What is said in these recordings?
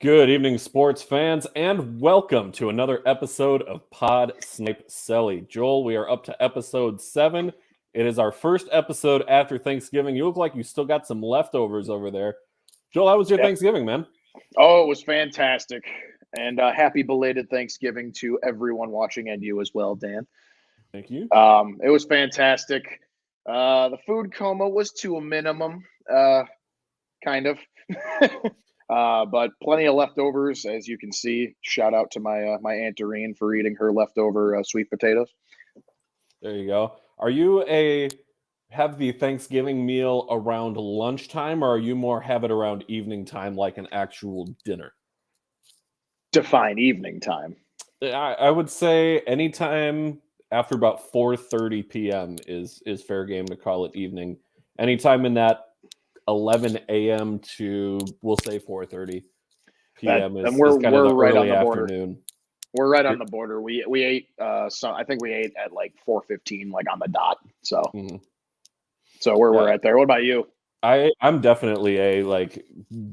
Good evening, sports fans, and welcome to another episode of Pod Snipe Celly. Joel, we are up to episode 7. It is our first episode after Thanksgiving. You look like you still got some leftovers over there. Joel, how was your Thanksgiving, man? Oh, it was fantastic. And happy belated Thanksgiving to everyone watching and you as well, Dan. Thank you. It was fantastic. The food coma was to a minimum, kind of. But plenty of leftovers, as you can see. Shout out to my Aunt Doreen for eating her leftover sweet potatoes. There you go. Are you have the Thanksgiving meal around lunchtime, or are you more have it around evening time, like an actual dinner? Define evening time. I would say anytime after about 4:30 p.m. is fair game to call it evening. Anytime in that 11 a.m. to, we'll say, 4:30 p.m. is kind of the right early on the border. afternoon. We're right on the border. We ate I think we ate at like 4:15, like on the dot. So so we're right there. What about you? I'm definitely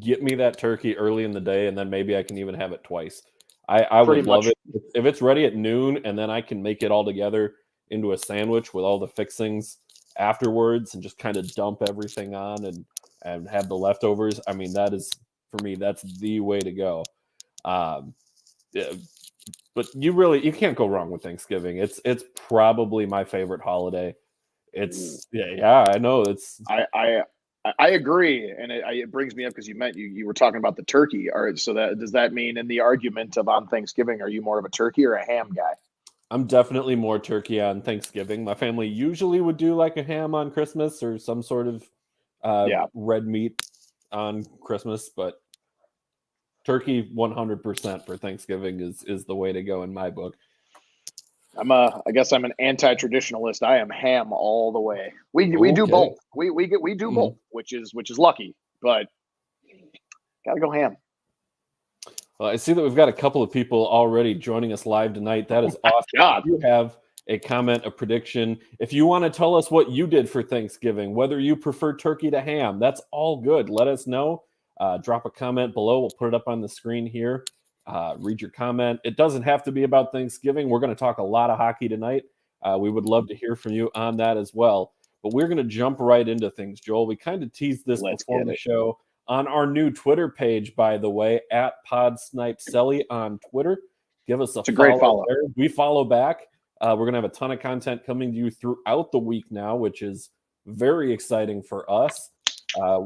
get me that turkey early in the day, and then maybe I can even have it twice. I would love it if it's ready at noon, and then I can make it all together into a sandwich with all the fixings afterwards, and just kind of dump everything on and have the leftovers. I mean, that is, for me, that's the way to go. But you can't go wrong with Thanksgiving. It's probably my favorite holiday. It's I know it's. I agree, and it brings me up because you were talking about the turkey. All right, so does that mean in the argument of on Thanksgiving, are you more of a turkey or a ham guy? I'm definitely more turkey on Thanksgiving. My family usually would do like a ham on Christmas or some sort of red meat on Christmas, but turkey 100% for Thanksgiving is the way to go in my book. I guess I'm an anti-traditionalist. I am ham all the way. We do both. We do both, which is lucky, but gotta go ham. Well, I see that we've got a couple of people already joining us live tonight. That is awesome. If you have a comment, a prediction, if you want to tell us what you did for Thanksgiving, whether you prefer turkey to ham, that's all good. Let us know. Drop a comment below. We'll put it up on the screen here. Read your comment. It doesn't have to be about Thanksgiving. We're going to talk a lot of hockey tonight. We would love to hear from you on that as well. But we're going to jump right into things, Joel. We kind of teased this before the show on our new Twitter page, by the way, at PodSnipeCelly on Twitter. Give us a great follow. There. We follow back. We're going to have a ton of content coming to you throughout the week now, which is very exciting for us.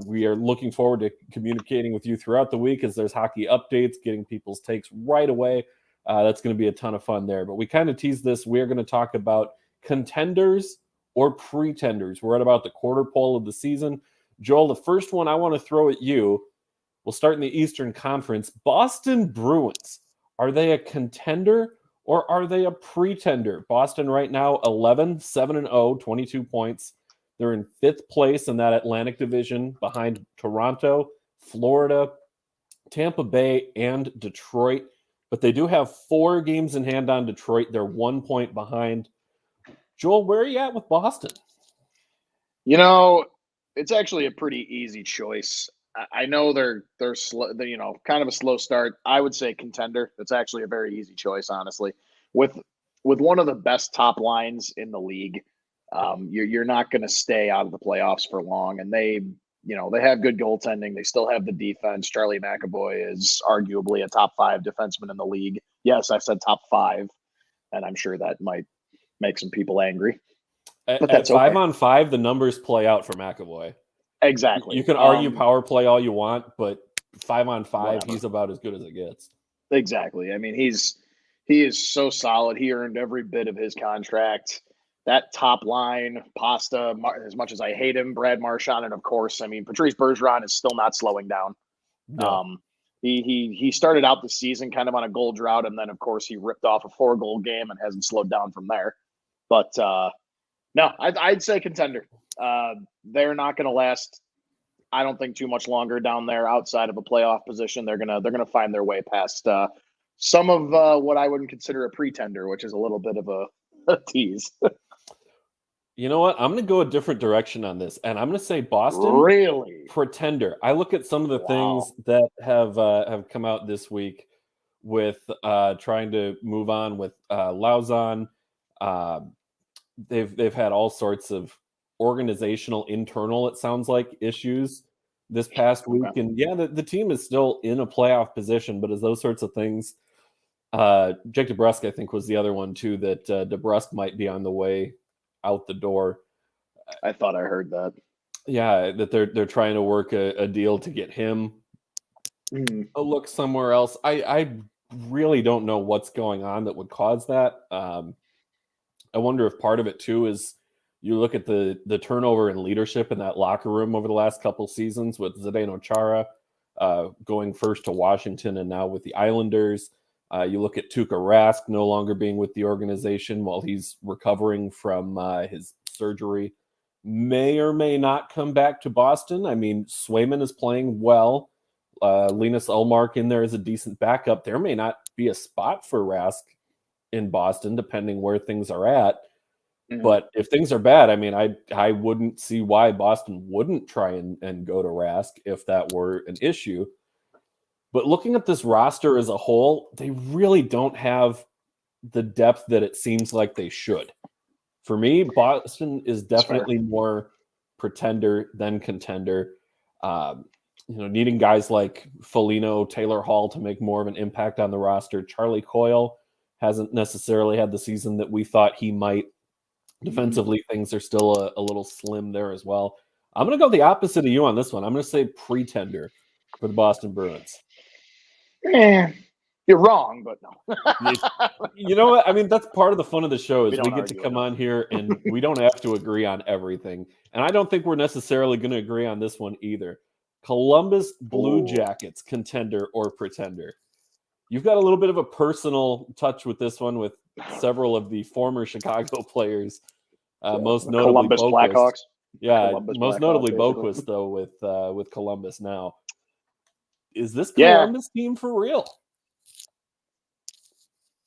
We are looking forward to communicating with you throughout the week as there's hockey updates, getting people's takes right away. That's going to be a ton of fun there. But we kind of teased this. We're going to talk about contenders or pretenders. We're at about the quarter pole of the season. Joel, the first one I want to throw at you, we'll start in the Eastern Conference. Boston Bruins, are they a contender or are they a pretender? Boston right now, 7-0, 22 points. They're in 5th place in that Atlantic Division behind Toronto, Florida, Tampa Bay, and Detroit. But they do have 4 games in hand on Detroit. They're 1 point behind. Joel, where are you at with Boston? You know, it's actually a pretty easy choice. I know they're slow, kind of a slow start. I would say contender. That's actually a very easy choice, honestly. With one of the best top lines in the league. You're not going to stay out of the playoffs for long, and they have good goaltending. They still have the defense. Charlie McAvoy is arguably a top 5 defenseman in the league. Yes, I said top 5, and I'm sure that might make some people angry. But that's 5-on-5, the numbers play out for McAvoy. Exactly. You can argue power play all you want, but 5-on-5, he's about as good as it gets. Exactly. I mean, he is so solid. He earned every bit of his contract. That top line, Pasta, as much as I hate him, Brad Marchand, and of course, I mean, Patrice Bergeron is still not slowing down. No. He started out the season kind of on a goal drought, and then, of course, he ripped off a 4-goal game and hasn't slowed down from there. But, no, I'd say contender. They're not going to last, I don't think, too much longer down there outside of a playoff position. They're gonna find their way past some of what I wouldn't consider a pretender, which is a little bit of a tease. You know what? I'm going to go a different direction on this, and I'm going to say Boston Really? pretender. I look at some of the Wow. things that have come out this week with trying to move on with Lauzon. Uh, they've had all sorts of organizational, internal, it sounds like, issues this past week, Okay. and yeah, the team is still in a playoff position, but as those sorts of things. Jake DeBrusk, I think, was the other one too. That DeBrusk might be on the way out the door. I thought I heard that. Yeah, that they're trying to work a deal to get him a look somewhere else. I really don't know what's going on that would cause that. I wonder if part of it too is you look at the turnover in leadership in that locker room over the last couple seasons with Zdeno Chara going first to Washington and now with the Islanders. You look at Tuukka Rask no longer being with the organization while he's recovering from his surgery. May or may not come back to Boston. I mean, Swayman is playing well. Linus Ullmark in there is a decent backup. There may not be a spot for Rask in Boston, depending where things are at. But if things are bad, I mean, I wouldn't see why Boston wouldn't try and go to Rask if that were an issue. But looking at this roster as a whole, they really don't have the depth that it seems like they should. For me, Boston is definitely more pretender than contender. Needing guys like Foligno, Taylor Hall to make more of an impact on the roster. Charlie Coyle hasn't necessarily had the season that we thought he might. Defensively, things are still a little slim there as well. I'm going to go the opposite of you on this one. I'm going to say pretender for the Boston Bruins. You're wrong, but no. You know what? I mean, that's part of the fun of the show is we get to come enough. on here and we don't have to agree on everything. And I don't think we're necessarily going to agree on this one either. Columbus Blue Jackets, contender or pretender? You've got a little bit of a personal touch with this one with several of the former Chicago players, most notably Columbus Boquist. Blackhawks. Yeah, Columbus most Blackhawks, notably basically. Boquist, though, with Columbus now. Is this Columbus team for real?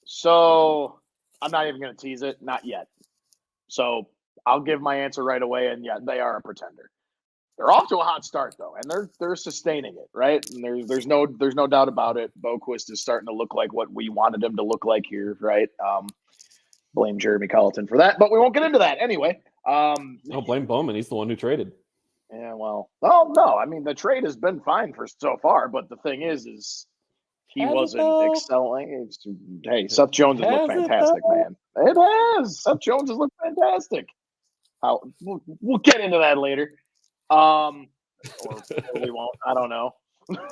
So I'm not even going to tease it. Not yet. So I'll give my answer right away. And yeah, they are a pretender. They're off to a hot start though, and they're sustaining it, right? And there's no doubt about it. Boquist is starting to look like what we wanted him to look like here, right? Blame Jeremy Colleton for that, but we won't get into that anyway. Blame Bowman. He's the one who traded. Yeah, well, no. I mean, the trade has been fine for so far, but the thing is he wasn't excelling. Hey, Seth Jones has looked fantastic, man. It has. Seth Jones has looked fantastic. We'll get into that later. Or we won't. I don't know.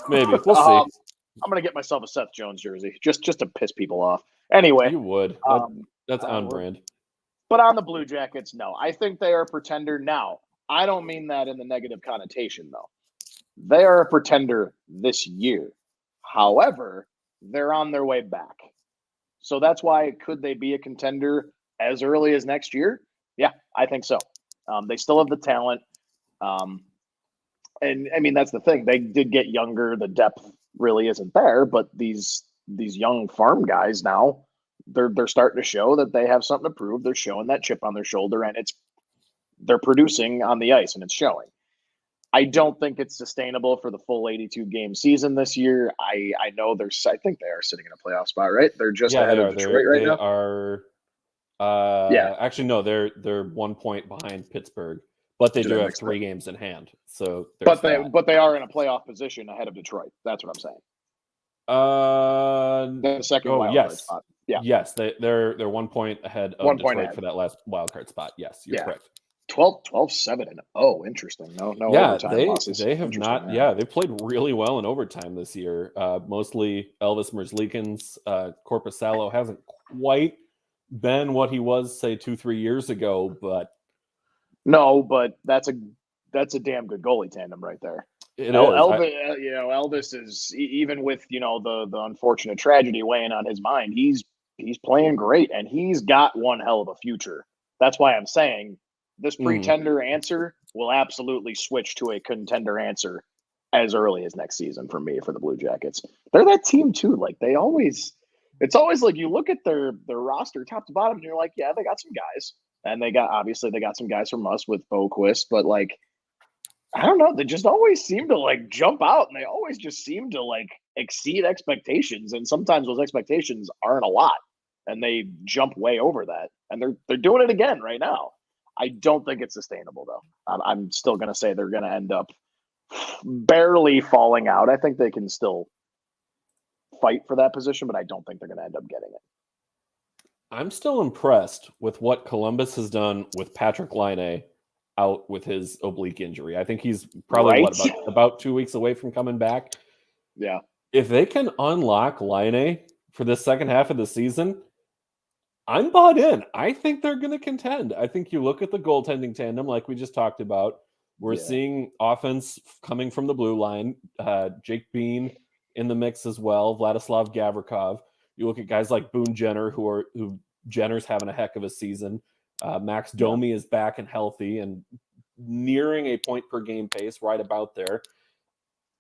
Maybe we'll see. I'm gonna get myself a Seth Jones jersey just to piss people off. Anyway, you would. That's on brand. But on the Blue Jackets, no. I think they are a pretender now. I don't mean that in the negative connotation, though. They are a pretender this year. However, they're on their way back. So that's why could they be a contender as early as next year? Yeah, I think so. They still have the talent. And I mean, that's the thing. They did get younger. The depth really isn't there, but these young farm guys now, they're starting to show that they have something to prove. They're showing that chip on their shoulder, and they're producing on the ice, and it's showing. I don't think it's sustainable for the full 82 game season this year. I know I think they are sitting in a playoff spot, right? They're just ahead of Detroit right now. They are. Actually, no, they're 1 point behind Pittsburgh, but they do have 3 games in hand. So, but they are in a playoff position ahead of Detroit. That's what I'm saying. The second wild card spot. Yeah. Yes, they're 1 point ahead of Detroit for that last wild card spot. Yes, you're correct. 12-7-0. Interesting. No overtime losses. They have not. Yeah, they played really well in overtime this year. Mostly Elvis Merzlikins. Korpisalo hasn't quite been what he was, say, 2-3 years ago, but that's a damn good goalie tandem right there. Elvis is, even with the unfortunate tragedy weighing on his mind, he's playing great, and he's got one hell of a future. That's why I'm saying this pretender answer will absolutely switch to a contender answer as early as next season for me, for the Blue Jackets. They're that team too. Like it's always like you look at their roster top to bottom and you're like, yeah, they got some guys. And they got some guys from us with Boquist, but like I don't know, they just always seem to like jump out and they always just seem to like exceed expectations. And sometimes those expectations aren't a lot and they jump way over that. And they're doing it again right now. I don't think it's sustainable though. I'm still gonna say they're gonna end up barely falling out. I think they can still fight for that position, but I don't think they're gonna end up getting it. I'm still impressed with what Columbus has done with Patrick Laine out with his oblique injury. I think he's probably Right? about 2 weeks away from coming back. Yeah. If they can unlock Laine for the second half of the season, I'm bought in. I think they're going to contend. I think you look at the goaltending tandem, like we just talked about. We're seeing offense coming from the blue line. Jake Bean in the mix as well. Vladislav Gavrikov. You look at guys like Boone Jenner, who Jenner's having a heck of a season. Max Domi is back and healthy and nearing a point per game pace, right about there.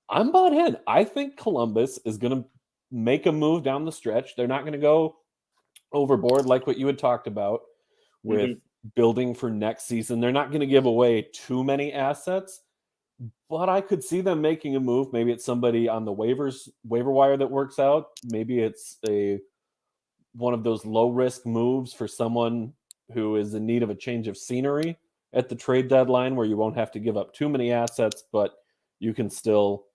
I'm bought in. I think Columbus is going to make a move down the stretch. They're not going to go overboard like what you had talked about with building for next season. They're not going to give away too many assets, but I could see them making a move. Maybe it's somebody on the waiver wire that works out. Maybe it's one of those low risk moves for someone who is in need of a change of scenery at the trade deadline, where you won't have to give up too many assets, but you can still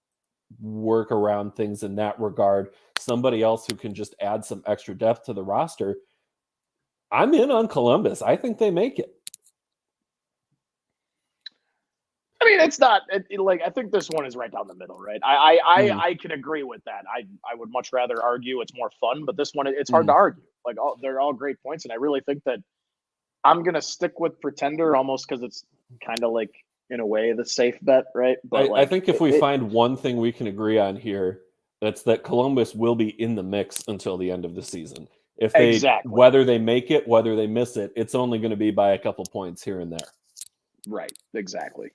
work around things in that regard. Somebody else who can just add some extra depth to the roster. I'm in on Columbus. I think they make it. I mean, it's not like I think this one is right down the middle, right? I can agree with that. I would much rather argue it's more fun, but this one it's hard to argue. Like they're all great points, and I really think that I'm gonna stick with Pretender almost because it's kind of like in a way the safe bet, right? But I think if we find one thing we can agree on here, that's that Columbus will be in the mix until the end of the season. If they whether they make it, whether they miss it, it's only going to be by a couple points here and there. Right, exactly.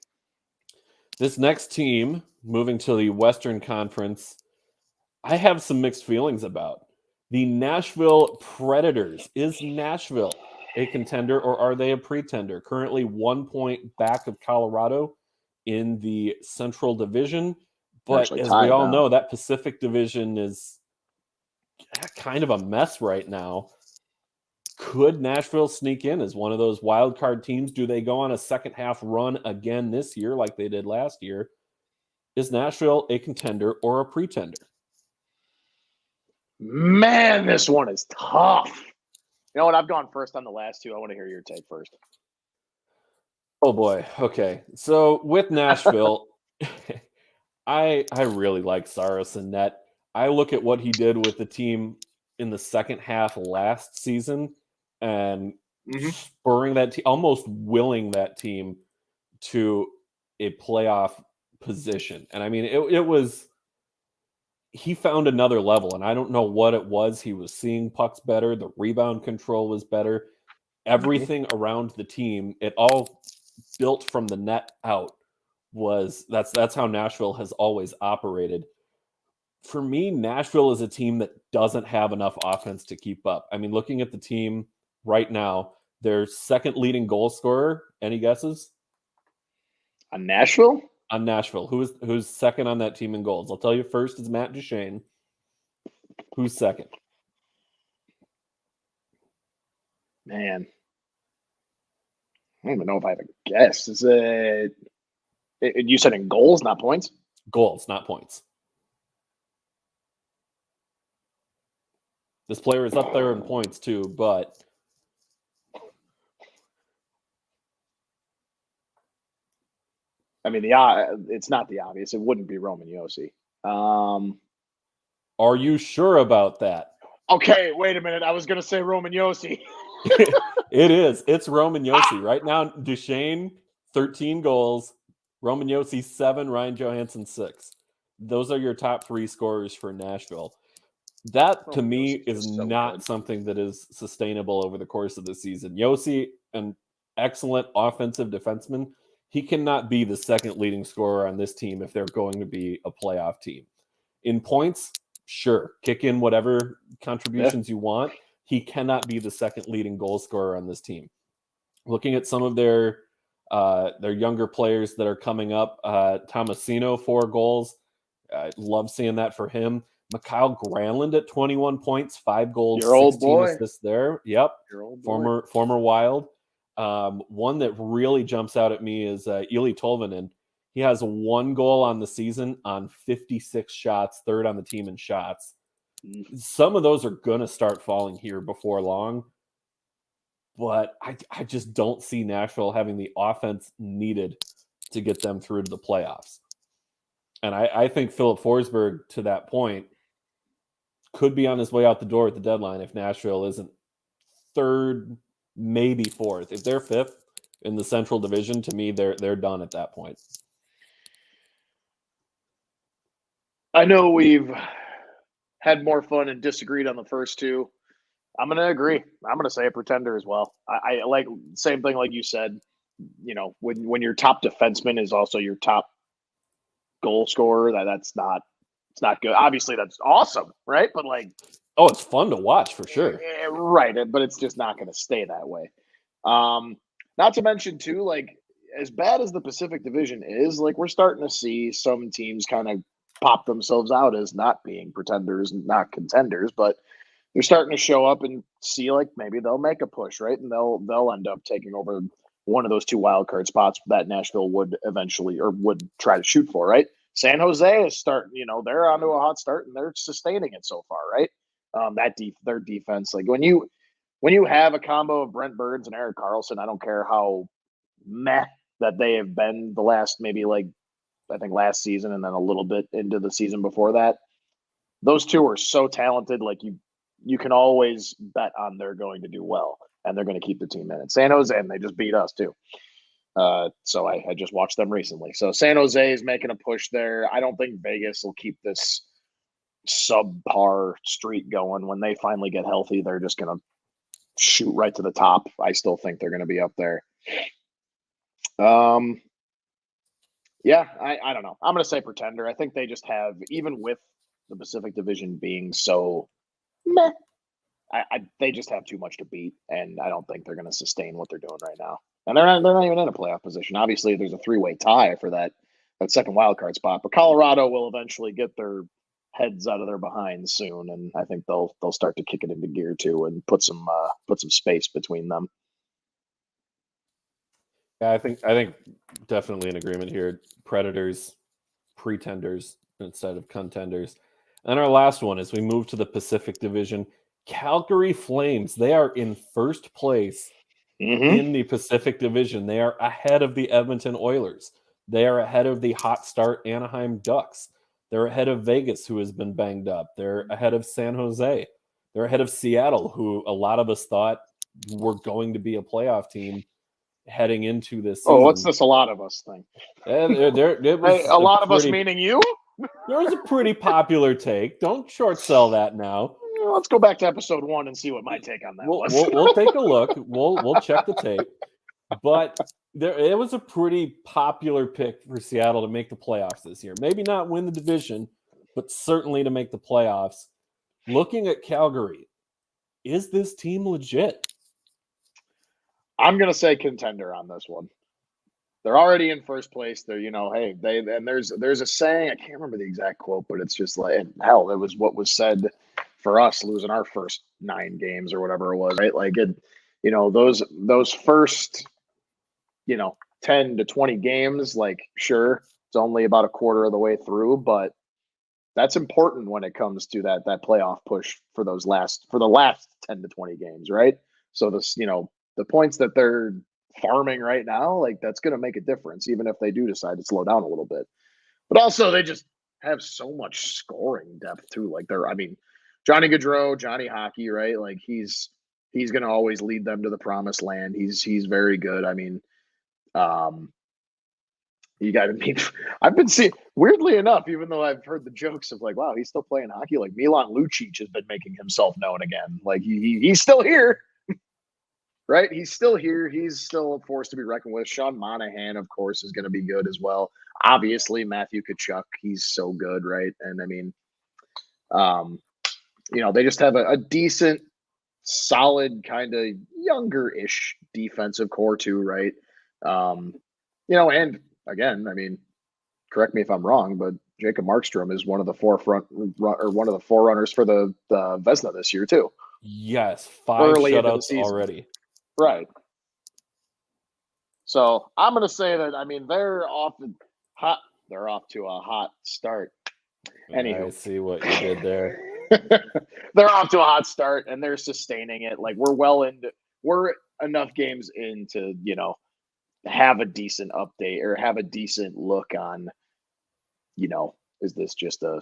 This next team, moving to the Western Conference, I have some mixed feelings about. The Nashville Predators. Is Nashville a contender or are they a pretender? Currently 1 point back of Colorado in the Central Division. But as we all know, that Pacific Division is kind of a mess right now. Could Nashville sneak in as one of those wild card teams? Do they go on a second half run again this year like they did last year? Is Nashville a contender or a pretender? Man, this one is tough. You know what? I've gone first on the last two. I want to hear your take first. Oh boy. Okay. So with Nashville, I really like Saros in net. I look at what he did with the team in the second half last season and spurring that team, almost willing that team to a playoff position. And I mean, it was, he found another level, and I don't know what it was. He was seeing pucks better. The rebound control was better. Everything around the team, it all built from the net out. That's how Nashville has always operated. For me, Nashville is a team that doesn't have enough offense to keep up. I mean, looking at the team right now, their second leading goal scorer. Any guesses? On Nashville? On Nashville. Who's second on that team in goals? I'll tell you first is Matt Duchene. Who's second? Man. I don't even know if I have a guess. Is it you said in goals, not points? Goals, not points. This player is up there in points too, but I mean, it's not the obvious. It wouldn't be Roman Josi. Are you sure about that? Okay, wait a minute. I was going to say Roman Josi. It is. It's Roman Josi. Right now, Duchene, 13 goals. Roman Josi, 7. Ryan Johansson, 6. Those are your top 3 scorers for Nashville. That, to me, is not something that is sustainable over the course of the season. Josi, an excellent offensive defenseman, he cannot be the second leading scorer on this team if they're going to be a playoff team. In points, sure, kick in whatever contributions you want. He cannot be the second leading goal scorer on this team. looking at some of their younger players that are coming up, Tomasino, 4 goals. I love seeing that for him. Mikhail Granlund at 21 points, 5 goals, Your old 16 boy. assists there. Yep. Your old boy. Former Wild. One that really jumps out at me is Eli Tolvanen. He has 1 goal on the season on 56 shots, 3rd on the team in shots. Some of those are going to start falling here before long. But I just don't see Nashville having the offense needed to get them through to the playoffs. And I think Philip Forsberg, to that point, could be on his way out the door at the deadline if Nashville isn't 3rd, maybe 4th. If they're 5th in the Central Division, to me, they're done at that point. I know we've had more fun and disagreed on the first two. I'm going to agree. I'm going to say a pretender as well. I like same thing like you said. You know, when your top defenseman is also your top goal scorer, it's not good. Obviously, that's awesome, right? But like, oh, it's fun to watch for sure, right? But it's just not going to stay that way. Not to mention too, like as bad as the Pacific Division is, like we're starting to see some teams kind of pop themselves out as not being pretenders and not contenders, but they're starting to show up and see like maybe they'll make a push, right? And they'll end up taking over one of those 2 wild card spots that Nashville would eventually or would try to shoot for, right? San Jose is starting, they're onto a hot start and they're sustaining it so far, right? Their defense, like when you have a combo of Brent Burns and Erik Karlsson, I don't care how meh that they have been the last maybe like I think last season and then a little bit into the season before that. Those two are so talented, like you can always bet on they're going to do well and they're going to keep the team in it. San Jose, and they just beat us too. So I just watched them recently. So San Jose is making a push there. I don't think Vegas will keep this subpar streak going. When they finally get healthy, they're just going to shoot right to the top. I still think they're going to be up there. Yeah, I don't know. I'm going to say pretender. I think they just have, even with the Pacific Division being so meh, they just have too much to beat, and I don't think they're going to sustain what they're doing right now. And they're not even in a playoff position. Obviously, there's a 3-way tie for that second wild card spot, but Colorado will eventually get their heads out of their behinds soon, and I think they'll start to kick it into gear too and put some space between them. Yeah, I think definitely in agreement here. Predators, pretenders instead of contenders. And our last one, as we move to the Pacific Division, Calgary Flames. They are in first place in the Pacific Division. They are ahead of the Edmonton Oilers. They are ahead of the hot start Anaheim Ducks. They're ahead of Vegas, who has been banged up. They're ahead of San Jose. They're ahead of Seattle, who a lot of us thought were going to be a playoff team heading into this season. Oh, what's this a lot of us thing? There was a lot of us meaning you? There was a pretty popular take. Don't short sell that now. Let's go back to episode 1 and see what my take on that was. We'll take a look. We'll check the tape. But it was a pretty popular pick for Seattle to make the playoffs this year. Maybe not win the division, but certainly to make the playoffs. Looking at Calgary, is this team legit? I'm going to say contender on this one. They're already in first place. They're, hey, and there's a saying, I can't remember the exact quote, but it's just like, hell, it was what was said for us losing our first 9 games or whatever it was, right? Like those first, 10 to 20 games, like, sure, it's only about a quarter of the way through, but that's important when it comes to that playoff push for the last 10 to 20 games, right? So this, the points that they're farming right now, like that's going to make a difference, even if they do decide to slow down a little bit. But also, they just have so much scoring depth too. Like Johnny Gaudreau, Johnny Hockey, right? Like he's going to always lead them to the promised land. He's very good. I mean, I've been seeing, weirdly enough, even though I've heard the jokes of like, wow, he's still playing hockey. Like Milan Lucic has been making himself known again. Like he's still here. Right? He's still here. He's still a force to be reckoned with. Sean Monahan, of course, is going to be good as well. Obviously, Matthew Tkachuk, he's so good, right? And I mean, they just have a decent solid, kind of younger-ish defensive core too, right? And again, I mean, correct me if I'm wrong, but Jacob Markstrom is one of the one of the forerunners for the Vesna this year too. Yes, 5 Early into the shutouts season. already. Right. So I'm going to say that, I mean, they're off to a hot start. Anywho. I see what you did there. They're off to a hot start and they're sustaining it. Like we're enough games in to, have a decent update or have a decent look on, is this just a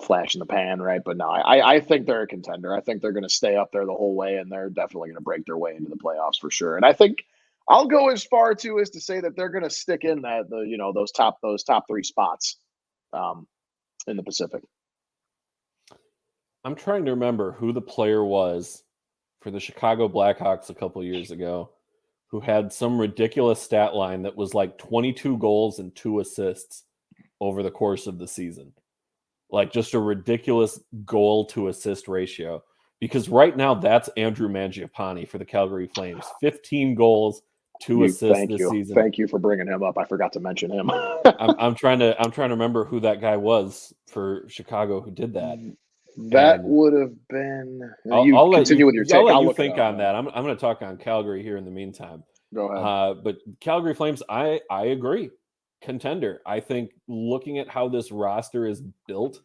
flash in the pan, right? But no, I think they're a contender. I think they're going to stay up there the whole way, and they're definitely going to break their way into the playoffs for sure. And I think I'll go as far too as to say that they're going to stick in those top 3 spots in the Pacific. I'm trying to remember who the player was for the Chicago Blackhawks a couple years ago who had some ridiculous stat line that was like 22 goals and 2 assists over the course of the season. Like just a ridiculous goal to assist ratio. Because right now that's Andrew Mangiapane for the Calgary Flames. 15 goals, 2 assists this season. Thank you for bringing him up. I forgot to mention him. I'm trying to remember who that guy was for Chicago who did that. That would have been. I'll continue with your take. I'll let you think on that. I'm going to talk on Calgary here in the meantime. Go ahead. But Calgary Flames, I agree. Contender. I think looking at how this roster is built,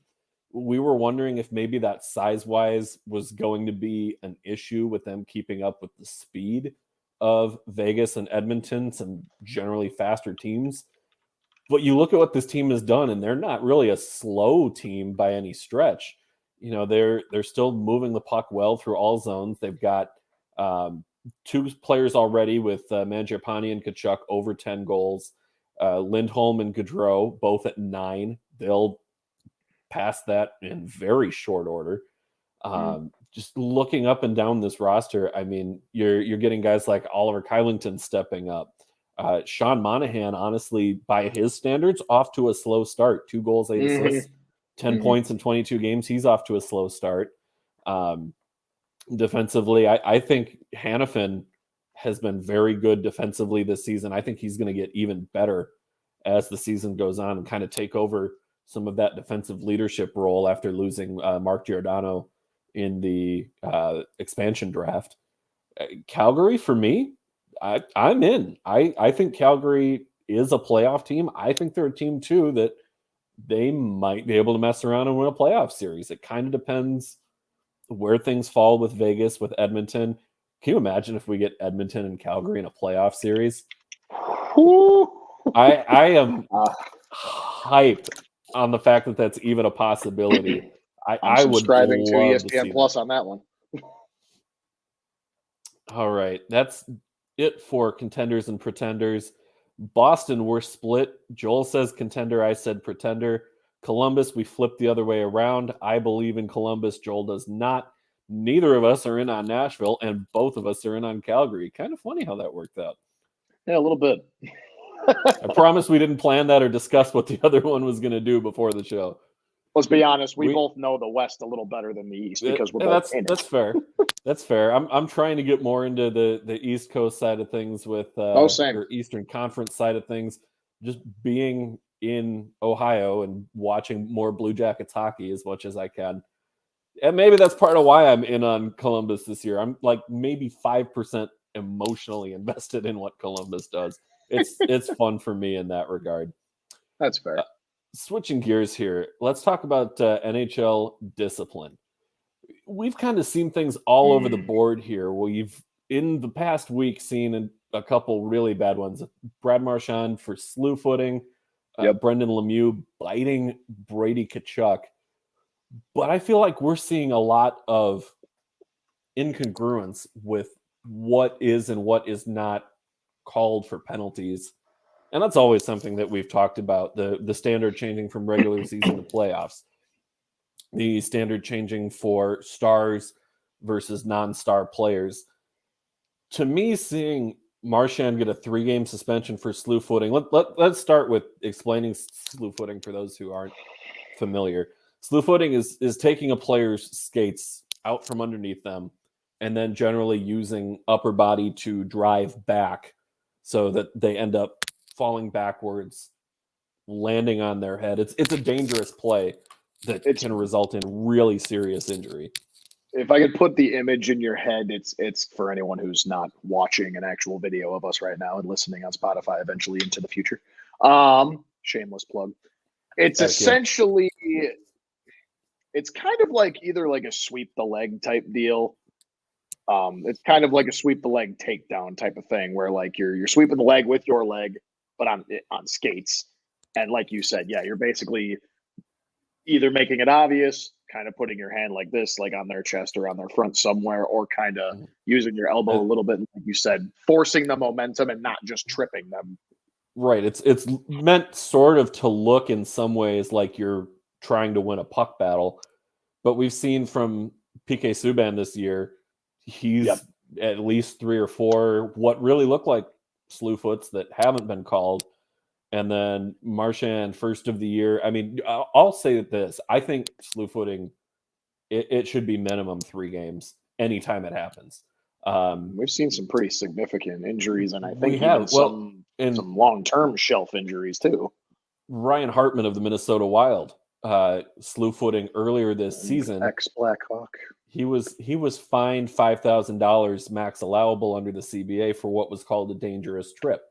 we were wondering if maybe that size-wise was going to be an issue with them keeping up with the speed of Vegas and Edmonton, some generally faster teams. But you look at what this team has done, and they're not really a slow team by any stretch. They're still moving the puck well through all zones. They've got 2 players already with Mangiapane and Tkachuk over 10 goals. Lindholm and Gaudreau both at 9. They'll pass that in very short order. Just looking up and down this roster, I mean, you're getting guys like Oliver Kylington stepping up. Sean Monahan, honestly, by his standards, off to a slow start. 2 goals, 8 assists. 10 points in 22 games. He's off to a slow start. Defensively, I think Hannafin has been very good defensively this season. I think he's going to get even better as the season goes on and kind of take over some of that defensive leadership role after losing Mark Giordano in the expansion draft. Calgary, for me, I'm in. I think Calgary is a playoff team. I think they're a team, too, that they might be able to mess around and win a playoff series. It kind of depends where things fall with Vegas, with Edmonton. Can you imagine if we get Edmonton and Calgary in a playoff series? I am hyped on the fact that that's even a possibility. I would subscribing to love ESPN to Plus on that one. All right, that's it for contenders and pretenders. Boston, we're split. Joel says contender. I said pretender. Columbus, we flipped the other way around. I believe in Columbus. Joel does not. Neither of us are in on Nashville, and both of us are in on Calgary. Kind of funny how that worked out. Yeah, a little bit. I promise we didn't plan that or discuss what the other one was going to do before the show. Let's be honest. We both know the West a little better than the East because we're both in it. That's fair. That's fair. I'm trying to get more into the East Coast side of things with or Eastern Conference side of things. Just being in Ohio and watching more Blue Jackets hockey as much as I can. And maybe that's part of why I'm in on Columbus this year. I'm like maybe 5% emotionally invested in what Columbus does. It's fun for me in that regard. That's fair. Switching gears here, let's talk about NHL discipline. We've kind of seen things all over the board here. We've, in the past week, seen a couple really bad ones. Brad Marchand for slew footing, Brendan Lemieux biting Brady Tkachuk. But I feel like we're seeing a lot of incongruence with what is and what is not called for penalties. And that's always something that we've talked about, the standard changing from regular season to playoffs. The standard changing for stars versus non-star players. To me, seeing Marchand get a 3-game suspension for slew footing, let's start with explaining slew footing for those who aren't familiar. Slew footing is taking a player's skates out from underneath them and then generally using upper body to drive back so that they end up falling backwards, landing on their head. It's a dangerous play that can result in really serious injury. If I could put the image in your head, it's for anyone who's not watching an actual video of us right now and listening on Spotify eventually into the future. Shameless plug. It's essentially, it's kind of like either like a sweep the leg type deal. It's kind of like a sweep the leg takedown type of thing where like you're sweeping the leg with your leg, but on skates. And like you said, yeah, you're basically either making it obvious, kind of putting your hand like this, like on their chest or on their front somewhere, or kind of using your elbow a little bit, like you said, forcing the momentum and not just tripping them. Right. It's meant sort of to look in some ways like you're trying to win a puck battle, but we've seen from PK Subban this year, he's at least 3 or 4 what really look like slew foots that haven't been called. And then Marchand, first of the year. I mean, I'll say this. I think slew footing, it should be minimum 3 games anytime it happens. We've seen some pretty significant injuries, and I think even some long-term shelf injuries too. Ryan Hartman of the Minnesota Wild, slew footing earlier this season. Ex-Blackhawk. He was fined $5,000 max allowable under the CBA for what was called a dangerous trip.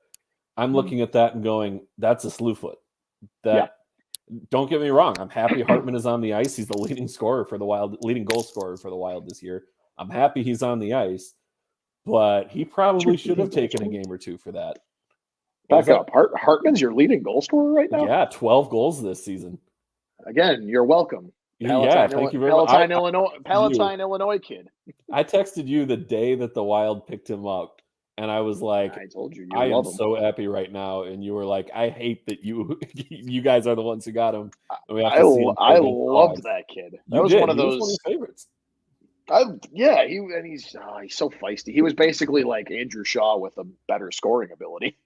I'm looking at that and going, that's a slew foot. Don't get me wrong. I'm happy Hartman is on the ice. He's the leading scorer for the Wild, leading goal scorer for the Wild this year. I'm happy he's on the ice, but he probably should have taken a game or 2 for that. Back up. Hartman's your leading goal scorer right now? Yeah, 12 goals this season. Again, you're welcome. Thank you very much. Palatine, Illinois kid. I texted you the day that the Wild picked him up, and I was like, I told you, I am so happy right now. And you were like, I hate that you guys are the ones who got him. And we have to see him. I loved that kid. That was one of those. Was one of your favorites. He's so feisty. He was basically like Andrew Shaw with a better scoring ability.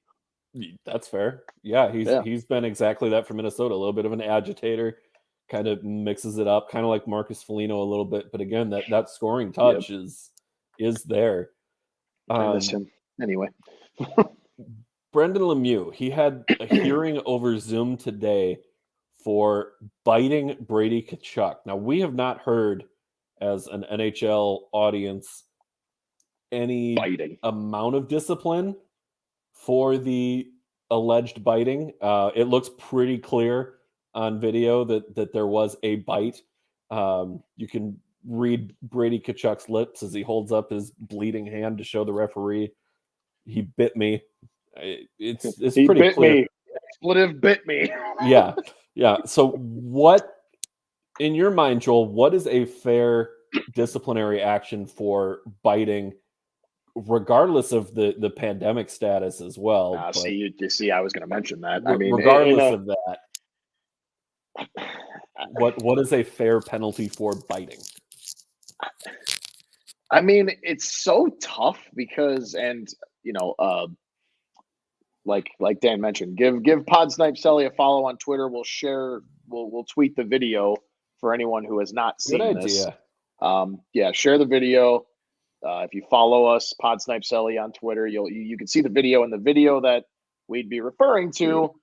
That's fair. Yeah, he's been exactly that for Minnesota. A little bit of an agitator, kind of mixes it up, kind of like Marcus Foligno a little bit. But again, that scoring touch is there. I miss him. Anyway. Brendan Lemieux, he had a hearing over Zoom today for biting Brady Tkachuk. Now, we have not heard, as an NHL audience, any amount of discipline for the alleged biting. It looks pretty clear on video that there was a bite. You can read Brady Tkachuk's lips as he holds up his bleeding hand to show the referee, he bit me. It's pretty clear. Me. Expletive bit me. Yeah. So what, in your mind, Joel, what is a fair disciplinary action for biting, regardless of the pandemic status as well? I was going to mention that. I mean, regardless of that, what is a fair penalty for biting? I mean, it's so tough because, like Dan mentioned, give Pod Snipe Celly a follow on Twitter. We'll tweet the video for anyone who has not seen this. Share the video. If you follow us, Pod Snipe Celly on Twitter, you can see the video, and the video that we'd be referring to,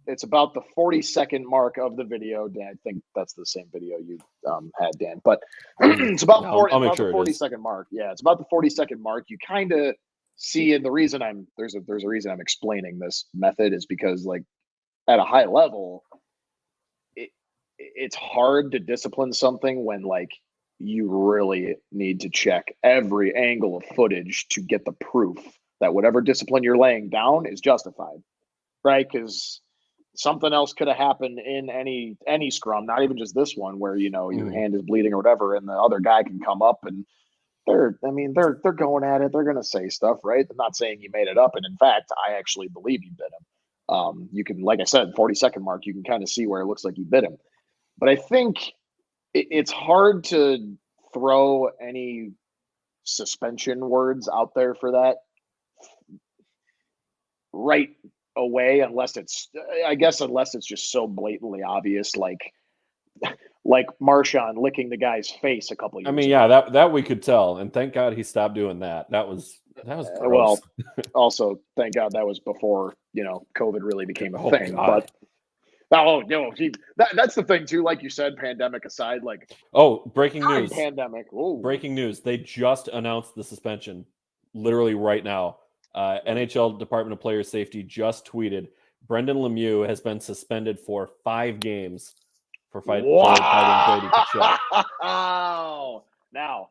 it's about the 40-second mark of the video. Dan, I think that's the same video you had, Dan, but it's about the 40-second mark. Yeah, it's about the 40-second mark. You kind of see, and the reason there's a reason I'm explaining this method is because, like, at a high level, it's hard to discipline something when, like, you really need to check every angle of footage to get the proof that whatever discipline you're laying down is justified, right? Because something else could have happened in any scrum, not even just this one, where your hand is bleeding or whatever, and the other guy can come up and they're going at it. They're going to say stuff, right? I'm not saying he made it up, and in fact, I actually believe he bit him. You can, like I said, 40-second mark, you can kind of see where it looks like he bit him. But I think it's hard to throw any suspension words out there for that right away, unless it's just so blatantly obvious. Like, like Marshawn licking the guy's face a couple years ago. Yeah, that we could tell, and thank God he stopped doing that. That was gross. Well, also thank God that was before COVID really became a thing. God. But that's the thing too. Like you said, pandemic aside, like breaking news. Pandemic. Ooh. Breaking news. They just announced the suspension, literally right now. NHL Department of Player Safety just tweeted Brendan Lemieux has been suspended for 5 games for fighting Brady Tkachuk. Wow! Now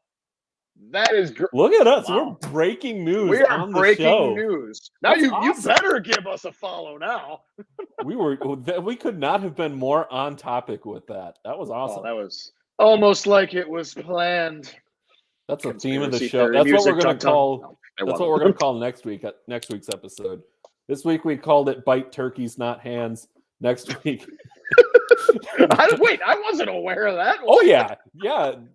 that is look at us. Wow. We're breaking news. We are on the breaking show. news. Now you better give us a follow now. we could not have been more on topic with that. That was awesome. That was almost like it was planned. That's the theme of the show. That's what we're going to call. That's what we're going to call next week's episode. This week we called it "Bite Turkeys, Not Hands." Next week. I wasn't aware of that. Oh yeah.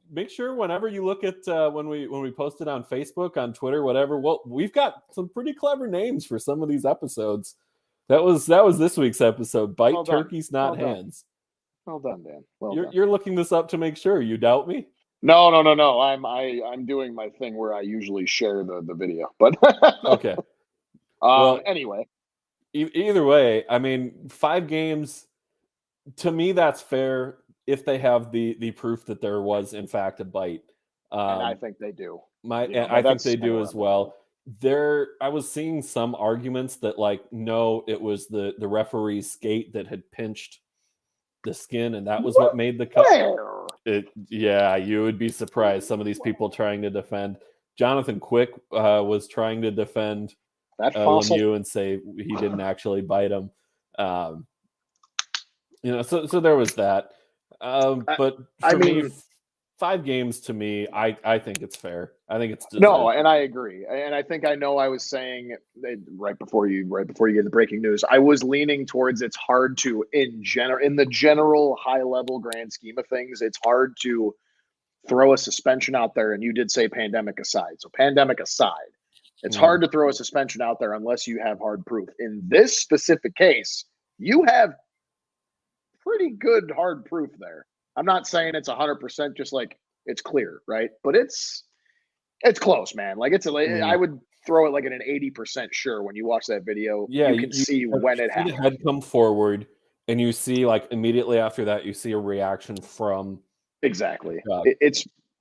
Make sure whenever you look at when we post it on Facebook, on Twitter, whatever. Well, we've got some pretty clever names for some of these episodes. That was this week's episode. "Bite Turkeys, Not Hands." Well done, Dan. You're looking this up to make sure. You doubt me? No. I'm doing my thing where I usually share the video, but okay. Anyway. Either way, 5 games, to me, that's fair if they have the proof that there was, in fact, a bite. And I think they do. I think they do as well. I was seeing some arguments that, no, it was the referee's skate that had pinched the skin, and that was what made the cut. You would be surprised. Some of these people trying to defend. Jonathan Quick was trying to defend Lemieux and say he didn't actually bite him. So there was that. But for me, 5 games to me, I think it's fair. I think it's deserved. No, and I agree. And I think I was saying right before you get the breaking news, I was leaning towards it's hard to in the general high level grand scheme of things, it's hard to throw a suspension out there. And you did say pandemic aside. So pandemic aside, it's hard to throw a suspension out there unless you have hard proof. In this specific case, you have pretty good hard proof there. I'm not saying it's 100% just like it's clear, right? But it's close, man. Like I would throw it like at an 80% sure when you watch that video. Yeah, you can see when it happened. The head come forward, and you see immediately after that, you see a reaction from. Exactly.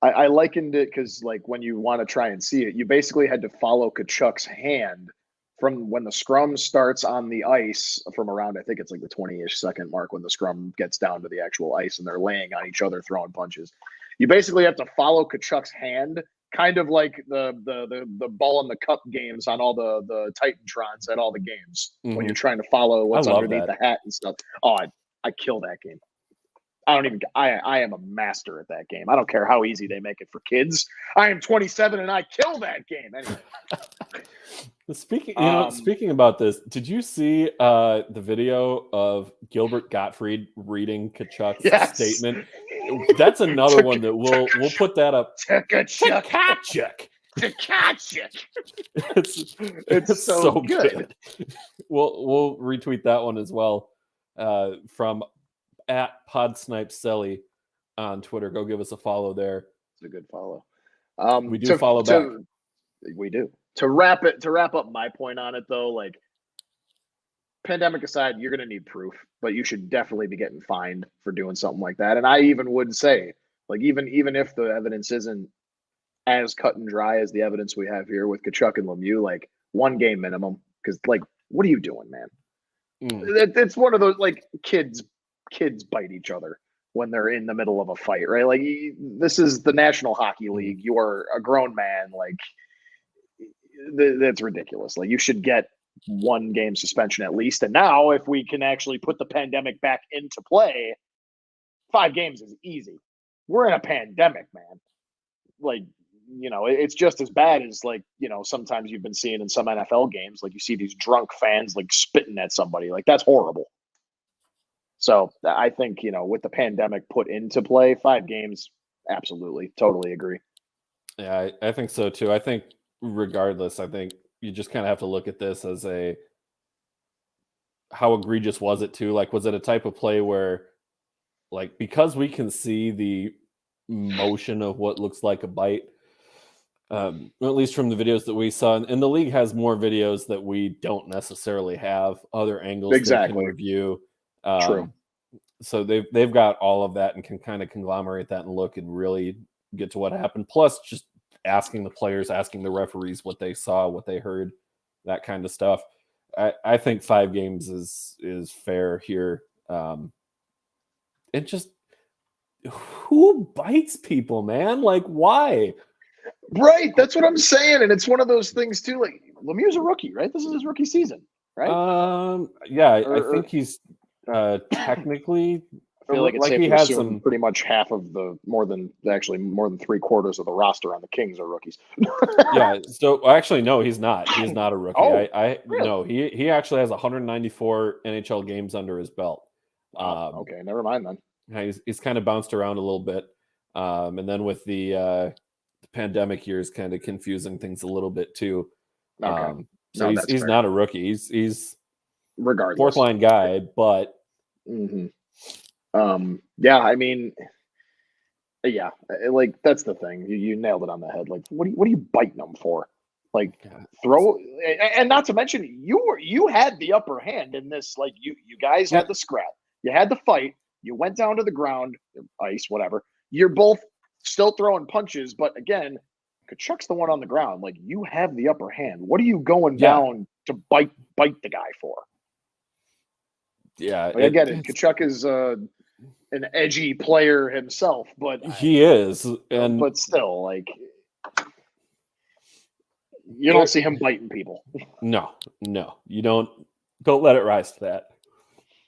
I likened it because when you want to try and see it, you basically had to follow Tkachuk's hand from when the scrum starts on the ice from around, I think it's the 20-ish second mark when the scrum gets down to the actual ice and they're laying on each other throwing punches. You basically have to follow Tkachuk's hand, kind of like the ball in the cup games on all the Titantrons at all the games when you're trying to follow what's underneath the hat and stuff. Oh, I kill that game. I am a master at that game. I don't care how easy they make it for kids. I am 27 and I kill that game. Anyway. Speaking about this, did you see the video of Gilbert Gottfried reading Tkachuk's statement? That's another one that we'll put that up. Tkachuk. It's so good. We'll retweet that one as well from @PodSnipe Celly on Twitter. Go give us a follow there. It's a good follow. We do follow back. We do. To wrap up my point on it though, pandemic aside, you're going to need proof, but you should definitely be getting fined for doing something like that. And I even would say, even if the evidence isn't as cut and dry as the evidence we have here with Tkachuk and Lemieux, 1 game minimum. Because what are you doing, man? It's one of those kids bite each other when they're in the middle of a fight, right? This is the National Hockey League. You are a grown man. That's ridiculous. You should get 1 game suspension at least. And now if we can actually put the pandemic back into play, 5 games is easy. We're in a pandemic, man. It's just as bad as sometimes you've been seeing in some NFL games. You see these drunk fans spitting at somebody. That's horrible. So I think, with the pandemic put into play, 5 games, absolutely, totally agree. Yeah, I think so too. I think regardless, I think you just kind of have to look at this as how egregious was it too? Was it a type of play where like, because we can see the motion of what looks like a bite, at least from the videos that we saw, and the league has more videos that we don't necessarily have, other angles they can Exactly. review. True. So they've got all of that and can kind of conglomerate that and look and really get to what happened. Plus, just asking the players, asking the referees what they saw, what they heard, that kind of stuff. I think 5 games is fair here. It just, who bites people, man? Like, why? Right. That's what I'm saying. And it's one of those things too. Like Lemieux's a rookie, right? This is his rookie season, right? Yeah, I think he's technically, I feel like it's safe he to has assume some. pretty much half of the more than 3/4 of the roster on the Kings are rookies. Yeah. So actually, no, he's not. He's not a rookie. Oh, I really? no. He actually has 194 NHL games under his belt. Okay, never mind then. He's kind of bounced around a little bit, and then with the pandemic years, kind of confusing things a little bit too. Okay. So No, he's that's fair. not a rookie. He's Regardless. fourth line guy, but yeah, I mean, yeah, like that's the thing. You nailed it on the head. Like, what are you biting them for? Like, throw, and not to mention, you had the upper hand in this. Like, you guys had the scrap, you had the fight, you went down to the ground, ice, whatever. You're both still throwing punches, but again, Kachuk's the one on the ground. Like, you have the upper hand. What are you going down to bite the guy for? Yeah, I get it. Kachuk is an edgy player himself, but he is, but still, like, you don't see him biting people. No, you don't let it rise to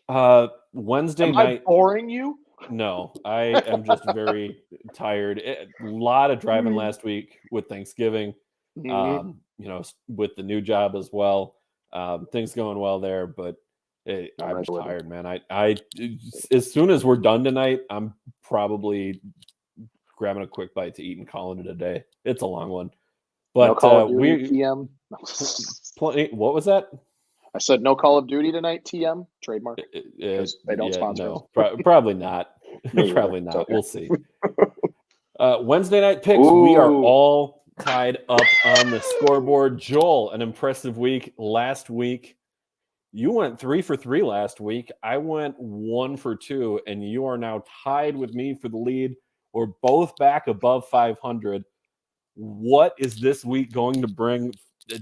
that. Wednesday night. I boring you? No, I am just very tired. A lot of driving last week with Thanksgiving. You know, with the new job as well. Things going well there, but I'm tired, man. I as soon as we're done tonight, I'm probably grabbing a quick bite to eat and calling it a day. It's a long one. But no Call of Duty TM. What was that? I said no Call of Duty tonight. TM trademark. Because they don't sponsor us. Probably not. Probably not. Okay. We'll see. Wednesday night picks. Ooh. We are all tied up on the scoreboard. Joel, an impressive week last week. You went 3 for 3 last week. I went 1 for 2, and you are now tied with me for the lead. We're both back above 500. What is this week going to bring?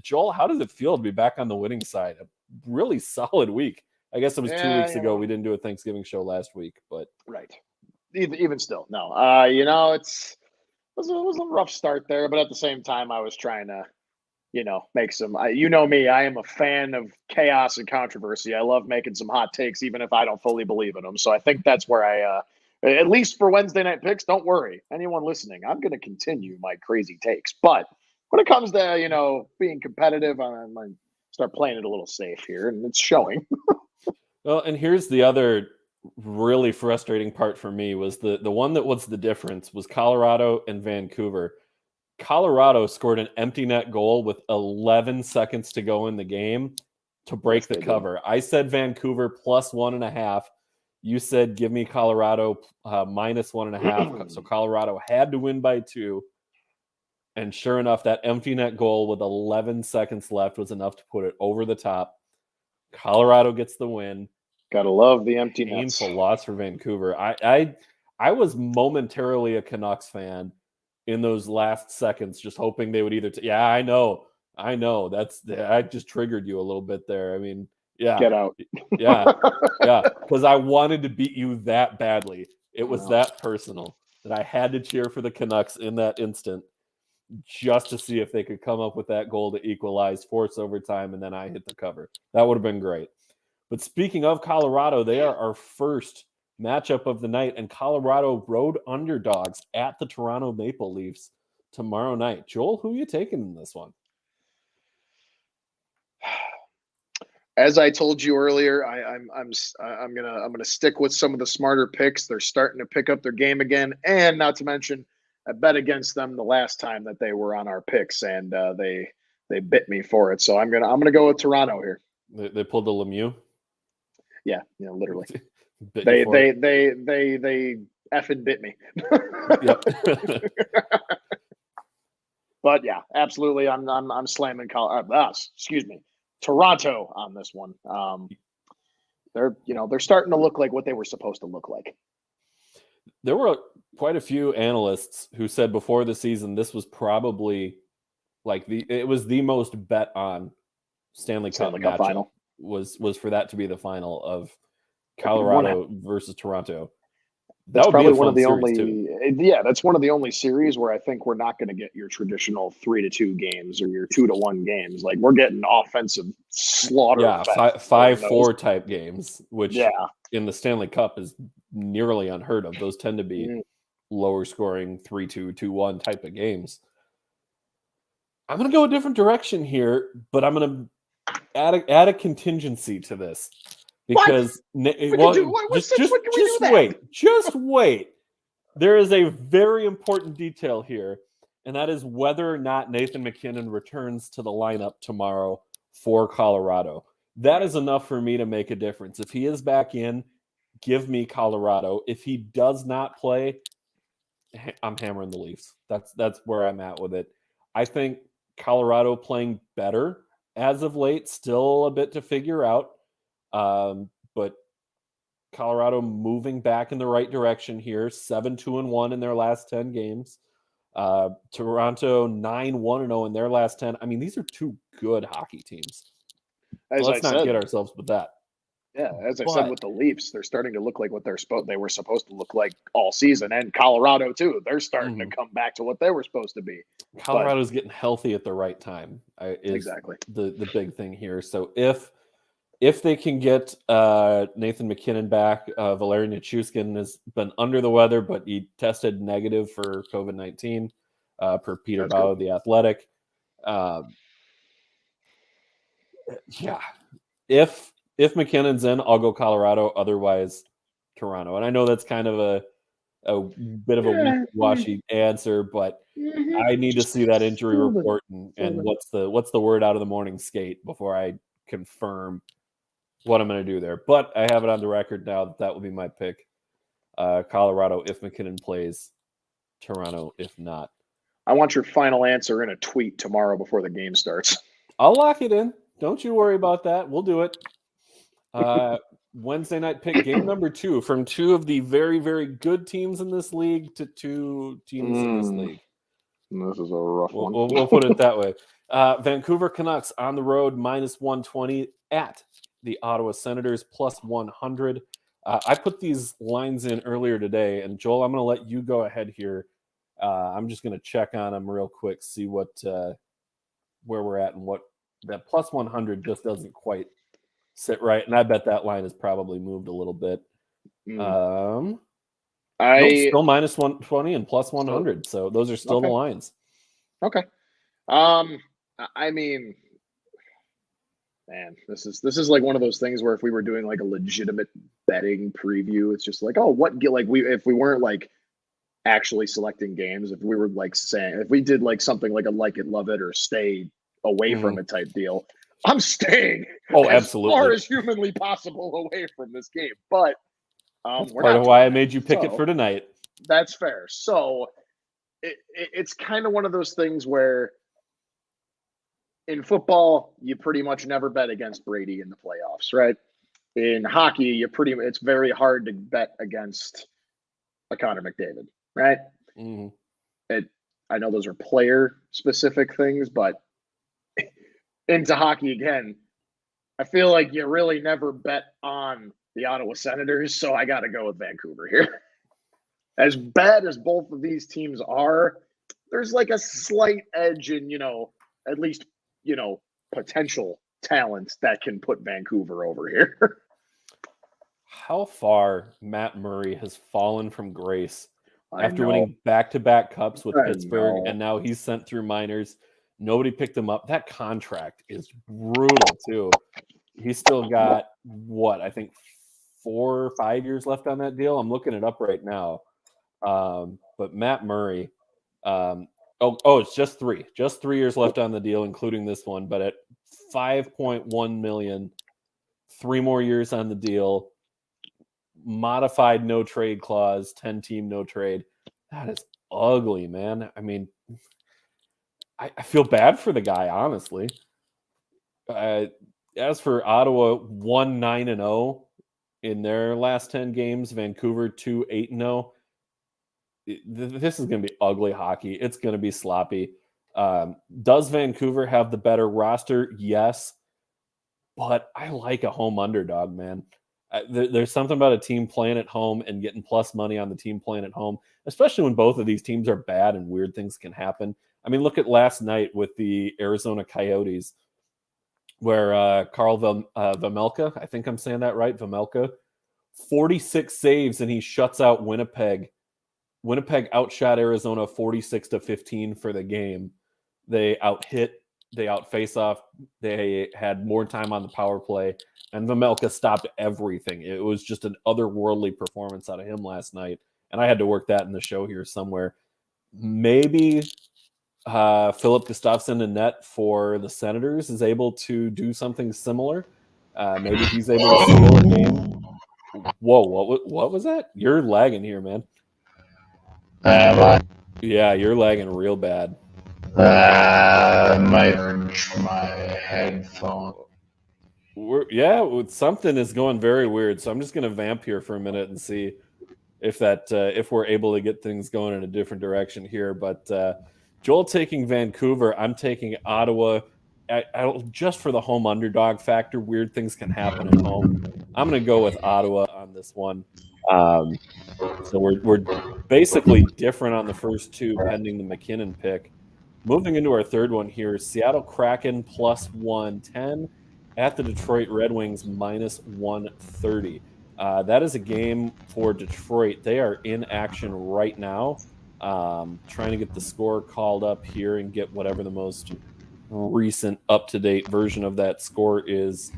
Joel, how does it feel to be back on the winning side? A really solid week. I guess it was 2 weeks ago. We didn't do a Thanksgiving show last week, but right. Even still, no. You know, it was a rough start there, but at the same time, I was trying to, you know, make some. You know me, I am a fan of chaos and controversy. I love making some hot takes, even if I don't fully believe in them. So I think that's where I. At least for Wednesday night picks, don't worry. Anyone listening, I'm going to continue my crazy takes. But when it comes to, you know, being competitive, I'm going to start playing it a little safe here, and it's showing. Well, and here's the other really frustrating part for me was the one that was the difference was Colorado and Vancouver. Colorado scored an empty net goal with 11 seconds to go in the game to break the cover. I said Vancouver plus 1.5. You said give me Colorado minus 1.5. So Colorado had to win by 2. And sure enough, that empty net goal with 11 seconds left was enough to put it over the top. Colorado gets the win. Gotta love the empty nets. Painful loss for Vancouver. I was momentarily a Canucks fan in those last seconds, just hoping they would either. I know. I just triggered you a little bit there. I mean, yeah. Get out. Yeah. Because I wanted to beat you that badly. It was that personal that I had to cheer for the Canucks in that instant just to see if they could come up with that goal to equalize, force overtime, and then I hit the cover. That would have been great. But speaking of Colorado, they are our first matchup of the night, and Colorado road underdogs at the Toronto Maple Leafs tomorrow night. Joel, who are you taking in this one? As I told you earlier, I'm gonna stick with some of the smarter picks. They're starting to pick up their game again, and not to mention, I bet against them the last time that they were on our picks, and they bit me for it. So I'm gonna go with Toronto here. They pulled the Lemieux. Yeah, literally. Bit They you for it. they effing bit me. Yep. But yeah, absolutely. I'm slamming Toronto on this one. They're starting to look like what they were supposed to look like. There were quite a few analysts who said before the season this was probably it was the most bet on Stanley Cup Stanley Cup matchup final. was for that to be the final of One Colorado versus Toronto. That That's would be probably a one of fun the series too. that's one of the only series where I think we're not going to get your traditional 3-2 games or your 2-1 games. Like we're getting offensive slaughter. Yeah, fest 5-4 type games, which Yeah. in the Stanley Cup is nearly unheard of. Those tend to be Mhm. lower scoring 3-2, 2-1 type of games. I'm going to go a different direction here, but I'm going to add a contingency to this because just wait. There is a very important detail here, and that is whether or not Nathan MacKinnon returns to the lineup tomorrow for Colorado. That is enough for me to make a difference. If he is back in, give me Colorado. If he does not play, I'm hammering the Leafs. That's where I'm at with it. I think Colorado playing better as of late, still a bit to figure out. But Colorado moving back in the right direction here, 7-2-1 in their last 10 games. Toronto 9-1-0 in their last 10. I mean, these are two good hockey teams. As Let's not get ourselves with that. Yeah, as I said with the Leafs, they're starting to look like what they were supposed to look like all season, and Colorado too. They're starting to come back to what they were supposed to be. Colorado's getting healthy at the right time. Is exactly the big thing here. So if they can get Nathan MacKinnon back, Valeri Nichushkin has been under the weather, but he tested negative for COVID-19 per Peter Bauer, The Athletic. Yeah, if McKinnon's in, I'll go Colorado. Otherwise, Toronto. And I know that's kind of a bit of a wishy-washy answer, but I need to see that injury report and what's the word out of the morning skate before I confirm what I'm going to do there. But I have it on the record now that will be my pick. Colorado if MacKinnon plays, Toronto if not. I want your final answer in a tweet tomorrow before the game starts. I'll lock it in. Don't you worry about that. We'll do it. Wednesday night pick game number 2 from 2 of the very, very good teams in this league to 2 teams in this league. This is a rough one. We'll put it that way. Vancouver Canucks on the road -120 at the Ottawa Senators +100. I put these lines in earlier today, and Joel, I'm going to let you go ahead here. I'm just going to check on them real quick, see what where we're at and what that +100 just doesn't quite sit right. And I bet that line has probably moved a little bit. Nope, still -120 and +100. So those are still the lines. Okay. I mean, man, this is like one of those things where if we were doing like a legitimate betting preview, it's just like, oh, if we weren't like actually selecting games, if we were like saying, if we did like something like a like it, love it, or stay away from it type deal, I'm staying as far as humanly possible away from this game. But that's part of why I made you pick it for tonight. That's fair. So it's kind of one of those things where in football, you pretty much never bet against Brady in the playoffs, right? In hockey, it's very hard to bet against a Connor McDavid, right? I know those are player specific things, but into hockey again, I feel like you really never bet on the Ottawa Senators, so I got to go with Vancouver here. As bad as both of these teams are, there's like a slight edge in, at least, potential talent that can put Vancouver over here. How far Matt Murray has fallen from grace after winning back-to-back cups with Pittsburgh, and now he's sent through minors. Nobody picked him up. That contract is brutal, too. He's still got, I think 4 or 5 years left on that deal. I'm looking it up right now. But Matt Murray, it's just 3. Just 3 years left on the deal, including this one. But at $5.1 million, 3 more years on the deal, modified no trade clause, 10-team no trade. That is ugly, man. I mean, I feel bad for the guy, honestly. As for Ottawa, 1-9-0 in their last 10 games. Vancouver 2-8-0. This is going to be ugly hockey. It's going to be sloppy. Does Vancouver have the better roster? Yes. But I like a home underdog, man. There's something about a team playing at home and getting plus money on the team playing at home, especially when both of these teams are bad and weird things can happen. I mean, look at last night with the Arizona Coyotes, where Carl Vejmelka, I think I'm saying that right, Vejmelka, 46 saves, and he shuts out Winnipeg. Winnipeg outshot Arizona 46-15 for the game. They out-hit, they out-face off, they had more time on the power play, and Vejmelka stopped everything. It was just an otherworldly performance out of him last night, and I had to work that in the show here somewhere. Maybe Philip Gustafsson in net for the Senators is able to do something similar. Maybe he's able to steal a game. Whoa, what was that? You're lagging here, man. Yeah, you're lagging real bad. My headphone. Something is going very weird. So I'm just going to vamp here for a minute and see if we're able to get things going in a different direction here. But Joel taking Vancouver, I'm taking Ottawa. Just for the home underdog factor, weird things can happen at home. I'm going to go with Ottawa on this one. So we're basically different on the first two, pending the McKinnon pick. Moving into our third one here, Seattle Kraken plus 110 at the Detroit Red Wings minus 130. That is a game for Detroit. They are in action right now, trying to get the score called up here and get whatever the most recent up-to-date version of that score is.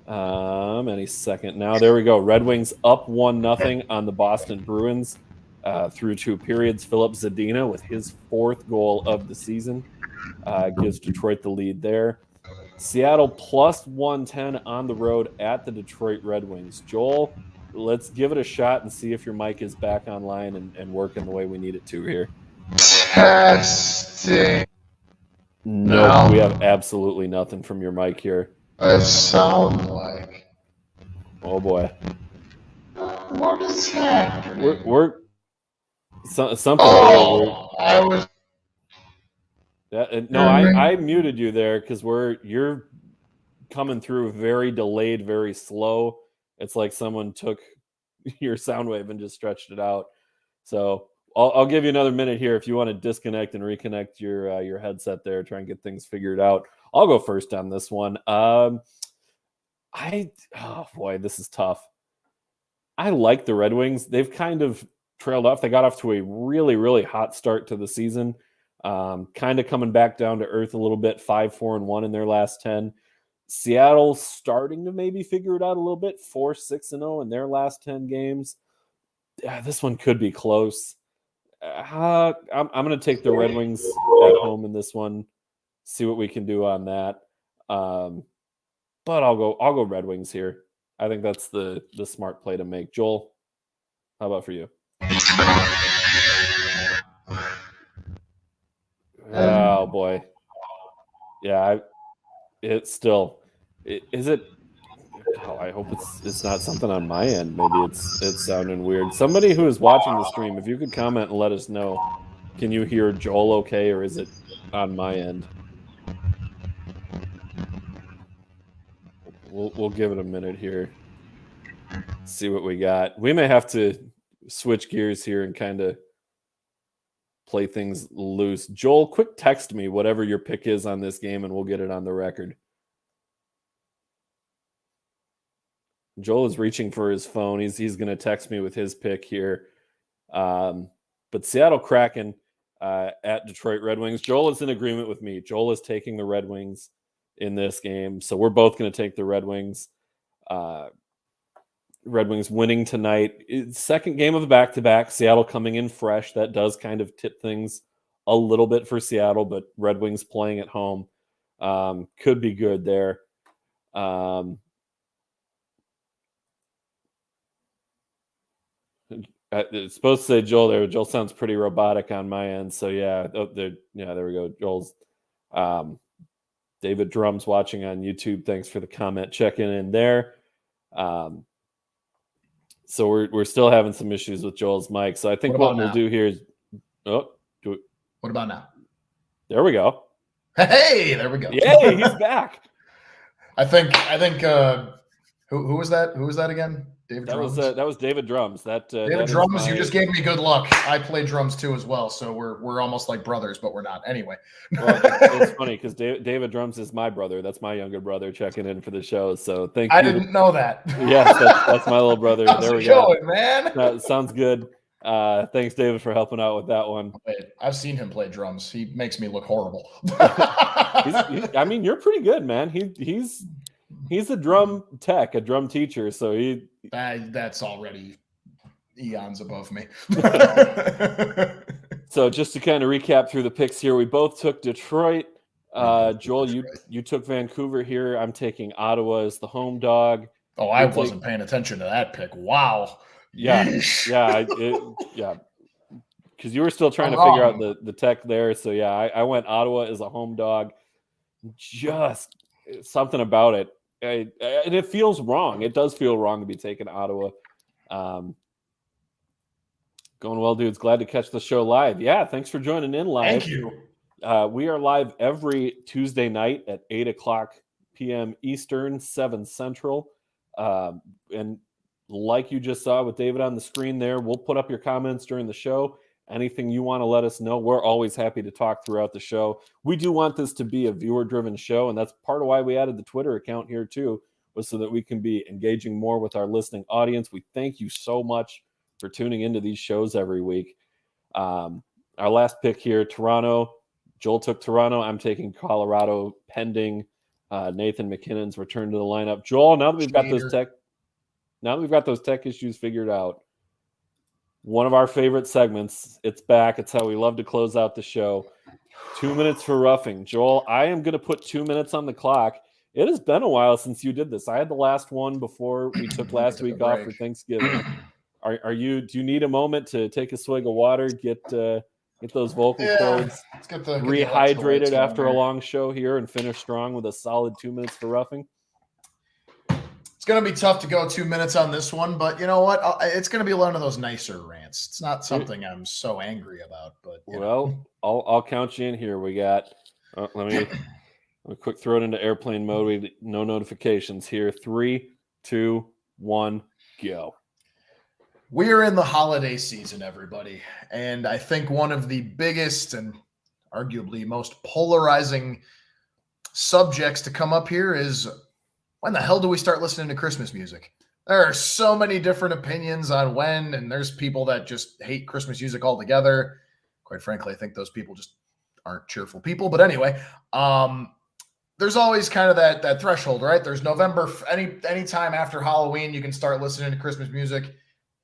Any second now. There we go. Red Wings up 1-0 on the Boston Bruins through 2 periods. Philip Zadina with his 4th goal of the season gives Detroit the lead there. Seattle plus 110 on the road at the Detroit Red Wings. Joel, let's give it a shot and see if your mic is back online and working the way we need it to here. Testing. No, we have absolutely nothing from your mic here. It sounds like. Oh boy. What is happening? Something. I was. No, I muted you there because you're coming through very delayed, very slow. It's like someone took your sound wave and just stretched it out. So I'll give you another minute here if you want to disconnect and reconnect your headset there, try and get things figured out. I'll go first on this one. Oh boy, this is tough. I like the Red Wings. They've kind of trailed off. They got off to a really, really hot start to the season. Kind of coming back down to earth a little bit, 5-4-1 in their last 10. Seattle starting to maybe figure it out a little bit, 4-6-0 in their last 10 games. This one could be close. I'm going to take the Red Wings at home in this one. See what we can do on that. But I'll go Red Wings here. I think that's the smart play to make. Joel, how about for you? Oh boy. Yeah, it's still. Is it? Oh, I hope it's not something on my end. Maybe it's sounding weird. Somebody who is watching the stream, if you could comment and let us know, can you hear Joel okay, or is it on my end? We'll give it a minute here. See what we got. We may have to switch gears here and kind of play things loose. Joel, quick text me whatever your pick is on this game, and we'll get it on the record. Joel is reaching for his phone. He's going to text me with his pick here. But Seattle Kraken at Detroit Red Wings. Joel is in agreement with me. Joel is taking the Red Wings in this game. So we're both going to take the Red Wings. Red Wings winning tonight. Second game of the back-to-back. Seattle coming in fresh. That does kind of tip things a little bit for Seattle, but Red Wings playing at home could be good there. It's supposed to say Joel there. Joel sounds pretty robotic on my end. So yeah, there we go. Joel's David Drums watching on YouTube. Thanks for the comment checking in there. So we're still having some issues with Joel's mic. So I think what we'll do here is What about now? There we go. Hey, there we go. Yay, he's back. I think who was that? Who was that again? David Drums? That was David Drums. David Drums, you just gave me good luck. I play drums too as well, so we're almost like brothers, but we're not. Anyway. Well, it's funny because David Drums is my brother. That's my younger brother checking in for the show. So thank you. I didn't know that. Yes, that's my little brother. How's there we it go. going, man? That sounds good. Thanks, David, for helping out with that one. I've seen him play drums. He makes me look horrible. I mean, you're pretty good, man. He's a drum tech, a drum teacher. So that's already eons above me. So just to kind of recap through the picks here, we both took Detroit. Joel, you took Vancouver here. I'm taking Ottawa as the home dog. Oh, I wasn't paying attention to that pick. Wow. Yeah, yeah. Because you were still trying to figure out the tech there. So yeah, I went Ottawa as a home dog. Just something about it. And it feels wrong. It does feel wrong to be taking Ottawa. Going well, dudes. Glad to catch the show live. Yeah, thanks for joining in live. Thank you. We are live every Tuesday night at 8:00 p.m. Eastern, 7 Central. And like you just saw with David on the screen there, we'll put up your comments during the show. Anything you want to let us know, we're always happy to talk throughout the show. We do want this to be a viewer-driven show, and that's part of why we added the Twitter account here too, was so that we can be engaging more with our listening audience. We thank you so much for tuning into these shows every week. Our last pick here, Toronto. Joel took Toronto. I'm taking Colorado pending Nathan McKinnon's return to the lineup. Joel, now that we've got those tech issues figured out, one of our favorite segments, it's back. It's how we love to close out the show. 2 minutes for roughing. Joel, I am going to put 2 minutes on the clock. It has been a while since you did this. I had the last one before we took last week off for Thanksgiving. Do you need a moment to take a swig of water, get those vocal cords rehydrated after a long show here and finish strong with a solid 2 minutes for roughing? It's going to be tough to go 2 minutes on this one, but you know what? It's going to be one of those nicer rants. It's not something I'm so angry about, but I'll count you in here. We got. Let me quick throw it into airplane mode. No notifications here. 3, 2, 1, go. We are in the holiday season, everybody, and I think one of the biggest and arguably most polarizing subjects to come up here is, when the hell do we start listening to Christmas music? There are so many different opinions on when, and there's people that just hate Christmas music altogether. Quite frankly, I think those people just aren't cheerful people. But anyway, there's always kind of that threshold, right? There's November, any time after Halloween, you can start listening to Christmas music.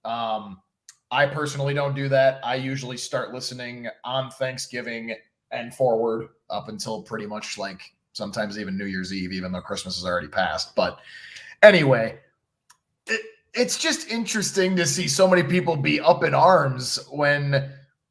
I personally don't do that. I usually start listening on Thanksgiving and forward up until pretty much like sometimes even New Year's Eve, even though Christmas is already passed. But anyway, it's just interesting to see so many people be up in arms when,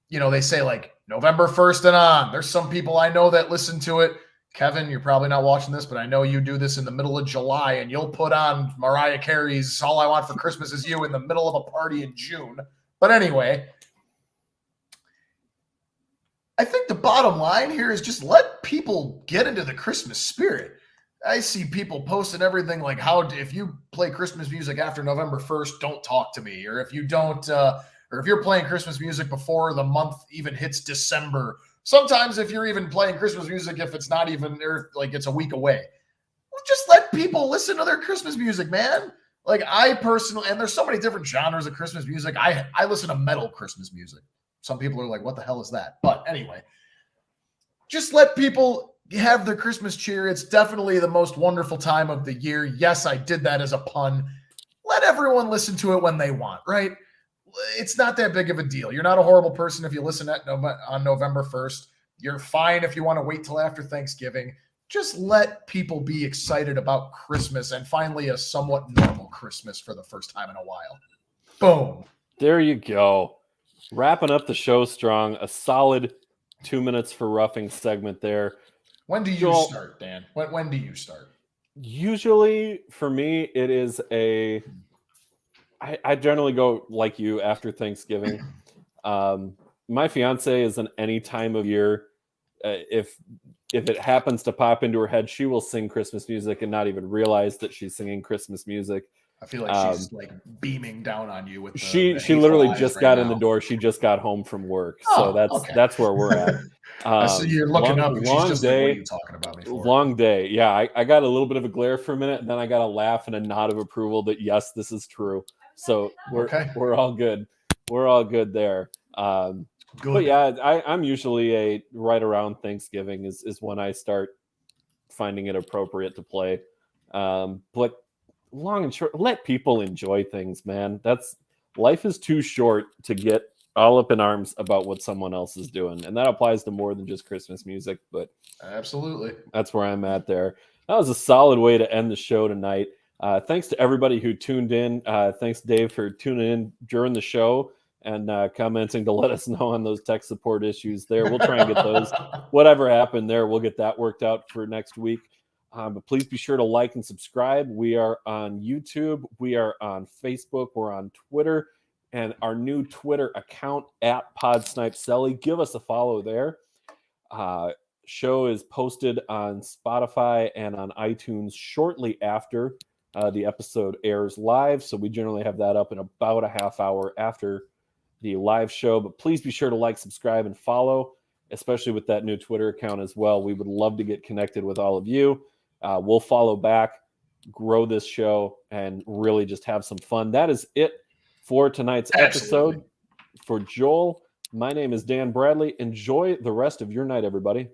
they say like November 1st and on. There's some people I know that listen to it. Kevin, you're probably not watching this, but I know you do this in the middle of July, and you'll put on Mariah Carey's All I Want for Christmas Is You in the middle of a party in June. But anyway, I think the bottom line here is just let people get into the Christmas spirit. I see people posting everything like if you play Christmas music after November 1st, don't talk to me. Or if you don't, or if you're playing Christmas music before the month even hits December. Sometimes if you're even playing Christmas music, if it's not even, or like it's a week away, just let people listen to their Christmas music, man. Like I personally, and there's so many different genres of Christmas music. I listen to metal Christmas music. Some people are like, what the hell is that? But anyway, just let people have their Christmas cheer. It's definitely the most wonderful time of the year. Yes, I did that as a pun. Let everyone listen to it when they want, right? It's not that big of a deal. You're not a horrible person if you listen on November 1st. You're fine if you want to wait till after Thanksgiving. Just let people be excited about Christmas and finally a somewhat normal Christmas for the first time in a while. Boom. There you go. Wrapping up the show strong. A solid 2 minutes for roughing segment there. When do you Joel, start, Dan? When do you start? Usually for me, it is I generally go like you after Thanksgiving. My fiance is an any time of year. If it happens to pop into her head, she will sing Christmas music and not even realize that she's singing Christmas music. I feel like she's like beaming down on you with the she hateful literally eyes just right got now. in the door. She just got home from work, Oh, so okay. that's where we're at. I see you're looking up, and she's just day, like, "What are you talking about me for?" Long day. Yeah, I got a little bit of a glare for a minute, and then I got a laugh and a nod of approval that yes, this is true. So we're all good. We're all good there. Good. But yeah, I'm usually right around Thanksgiving is when I start finding it appropriate to play. But long and short, let people enjoy things, man. Life is too short to get all up in arms about what someone else is doing, and that applies to more than just Christmas music. But absolutely, that's where I'm at there. That was a solid way to end the show tonight. Thanks to everybody who tuned in. Thanks, Dave, for tuning in during the show and commenting to let us know on those tech support issues there. We'll try and get those. Whatever happened there, we'll get that worked out for next week. But please be sure to like and subscribe. We are on YouTube. We are on Facebook. We're on Twitter. And our new Twitter account at PodSnipe Celly. Give us a follow there. Show is posted on Spotify and on iTunes shortly after the episode airs live. So we generally have that up in about a half hour after the live show. But please be sure to like, subscribe, and follow, especially with that new Twitter account as well. We would love to get connected with all of you. We'll follow back, grow this show, and really just have some fun. That is it for tonight's episode. For Joel, my name is Dan Bradley. Enjoy the rest of your night, everybody.